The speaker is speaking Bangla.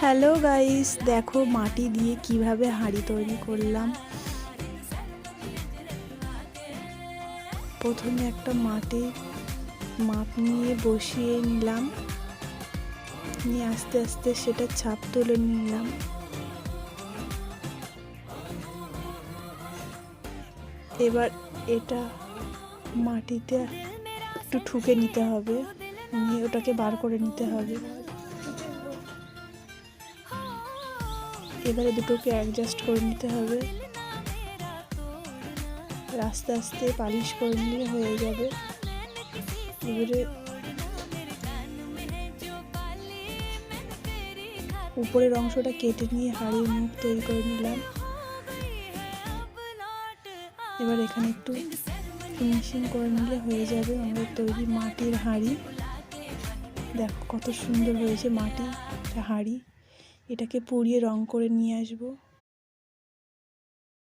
হ্যালো গাইস, দেখো মাটি দিয়ে কিভাবে হাঁড়ি তৈরি করলাম। প্রথমে একটা মাটির মাপ নিয়ে বসিয়ে নিলাম, নিয়ে আস্তে আস্তে সেটা ছাপ তুলে নিলাম। এবার এটা মাটিতে একটু ঠুকে নিতে হবে, নিয়ে ওটাকে বার করে নিতে হবে। এবারে দুটোকে অ্যাডজাস্ট করে নিতে হবে, আস্তে আস্তে পালিশ করে নিলে হয়ে যাবে। এবারে উপরের অংশটা কেটে নিয়ে হাঁড়ির মুখ তৈরি করে নিলাম। এবার এখানে একটু ফিনিশিং করে নিলে হয়ে যাবে আমাদের তৈরি মাটির হাঁড়ি। দেখো কত সুন্দর হয়েছে মাটির হাঁড়ি। এটাকে পুড়িয়ে রং করে নিয়ে আসবো।